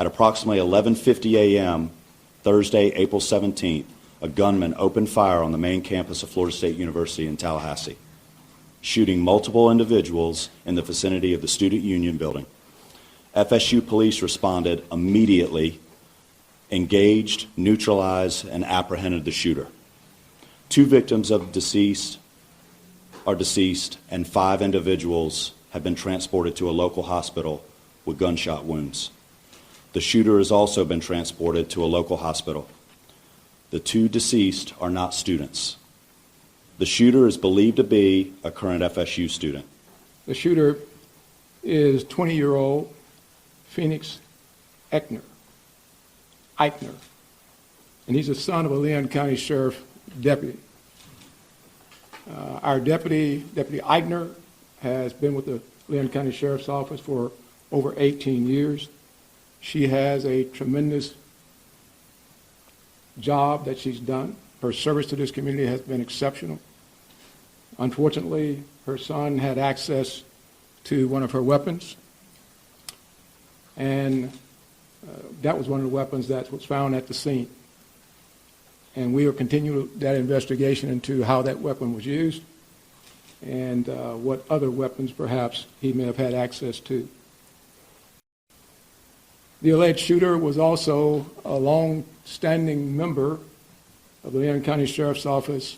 At approximately 11:50 a.m. Thursday, April 17th, a gunman opened fire on the main campus of Florida State University in Tallahassee, shooting multiple individuals in the vicinity of the Student Union building. FSU police responded immediately, engaged, neutralized, and apprehended the shooter. 2 victims of deceased are deceased, and 5 individuals have been transported to a local hospital with gunshot wounds. The shooter has also been transported to a local hospital. The 2 deceased are not students. The shooter is believed to be a current FSU student. The shooter is 20-year-old Phoenix Eichner, and he's the son of a Leon County Sheriff deputy. Our Deputy Eichner, has been with the Leon County Sheriff's Office for over 18 years. She has a tremendous job that she's done. Her service to this community has been exceptional. Unfortunately, her son had access to one of her weapons, and that was one of the weapons that was found at the scene. And we are continuing that investigation into how that weapon was used and what other weapons perhaps he may have had access to. The alleged shooter was also a long-standing member of the Leon County Sheriff's Office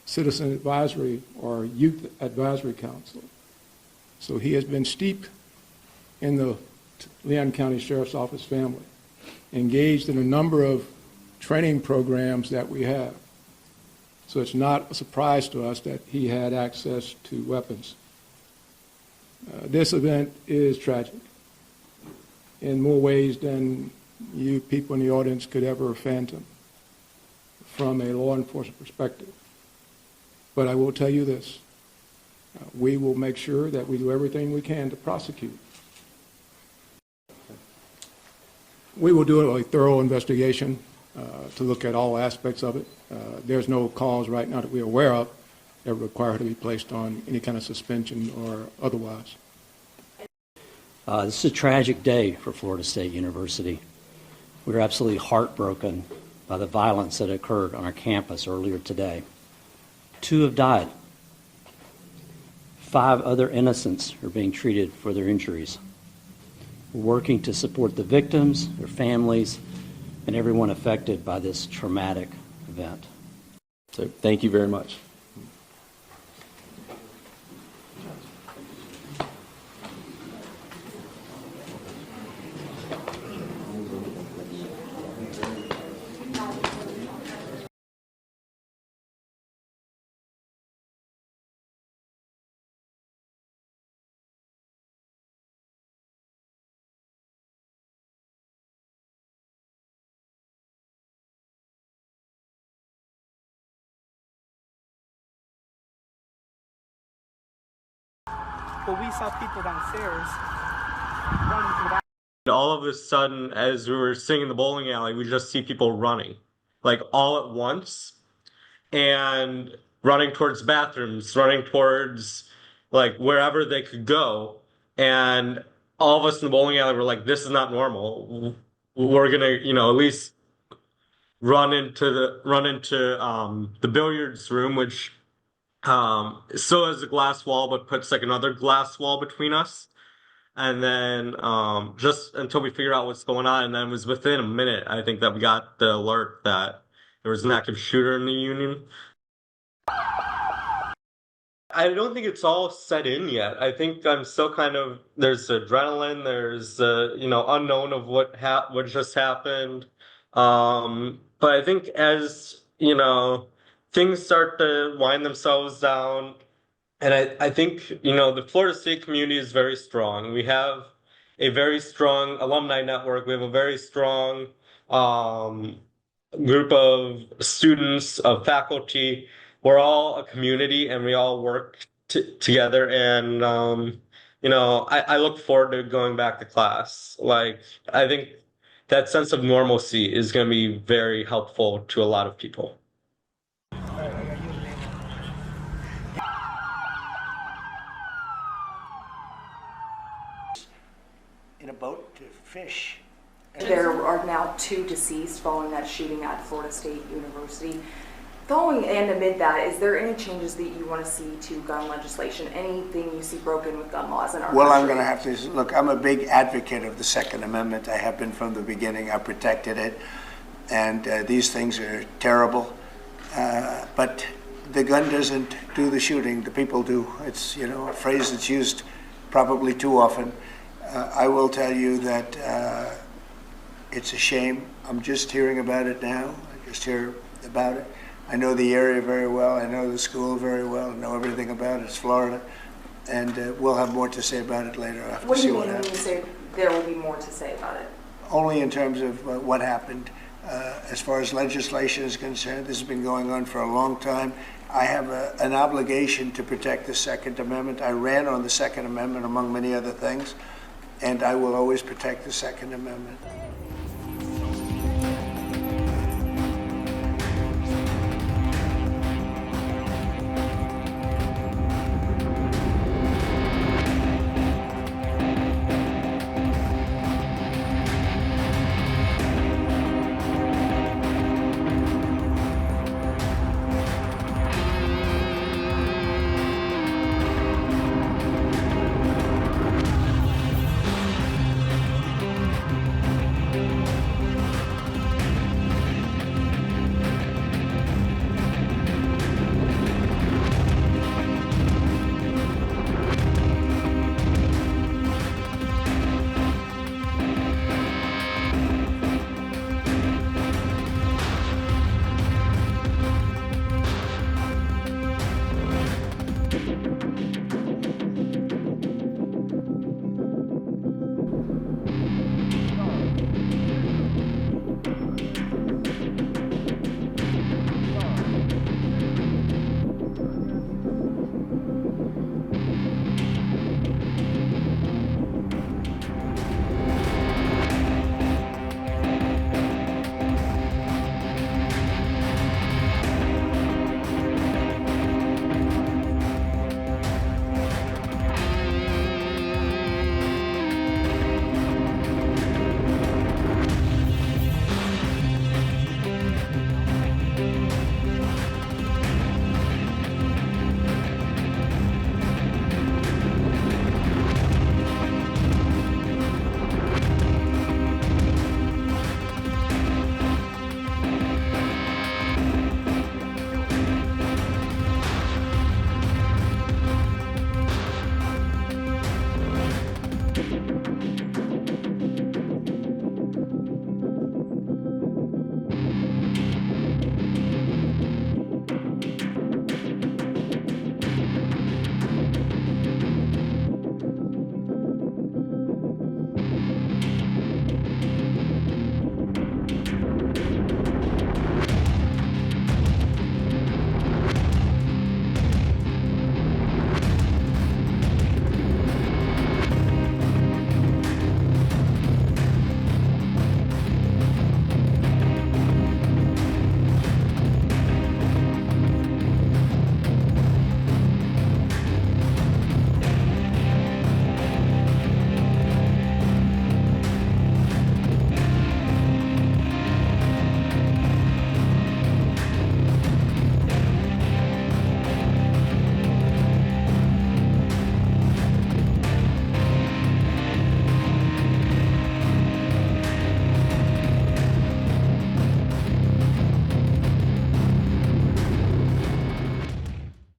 Citizen Advisory or Youth Advisory Council. So he has been steeped in the Leon County Sheriff's Office family, engaged in a number of training programs that we have. So it's not a surprise to us that he had access to weapons. This event is tragic in more ways than you people in the audience could ever fathom from a law enforcement perspective. But I will tell you this, we will make sure that we do everything we can to prosecute. We will do a thorough investigation to look at all aspects of it. There's no cause right now that we're aware of that require her to be placed on any kind of suspension or otherwise. This is a tragic day for Florida State University. We're absolutely heartbroken by the violence that occurred on our campus earlier today. 2 have died. 5 other innocents are being treated for their injuries. We're working to support the victims, their families, and everyone affected by this traumatic event. So thank you very much. But we saw people downstairs running through that. All of a sudden, as we were sitting in the bowling alley, we just see people running, like all at once, and running towards bathrooms, running towards like wherever they could go. And all of us in the bowling alley were like, this is not normal. We're gonna, at least run into the billiards room, which still has a glass wall, but puts like another glass wall between us. And then just until we figure out what's going on, and then it was within a minute, I think, that we got the alert that there was an active shooter in the union. I don't think it's all set in yet. I think I'm still there's adrenaline, there's unknown of what just happened. But I think as things start to wind themselves down, and I think the Florida State community is very strong. We have a very strong alumni network. We have a very strong group of students, of faculty. We're all a community, and we all work together. And I look forward to going back to class. Like, I think that sense of normalcy is going to be very helpful to a lot of people. In a boat to fish, There are now 2 deceased following that shooting at Florida State University. Following and amid that, is there any changes that you want to see to gun legislation? Anything you see broken with gun laws in our Well, I'm country? going to have to, look, I'm a big advocate of the Second Amendment. I have been from the beginning. I protected it. And these things are terrible. But the gun doesn't do the shooting. The people do. It's, you know, a phrase that's used probably too often. I will tell you that it's a shame. I'm just hearing about it now. I just hear about it. I know the area very well. I know the school very well. I know everything about it. It's Florida. And we'll have more to say about it later. I have What to do see you what mean when you happens. say there will be more to say about it? Only in terms of what happened. As far as legislation is concerned, this has been going on for a long time. I have an obligation to protect the Second Amendment. I ran on the Second Amendment, among many other things, and I will always protect the Second Amendment.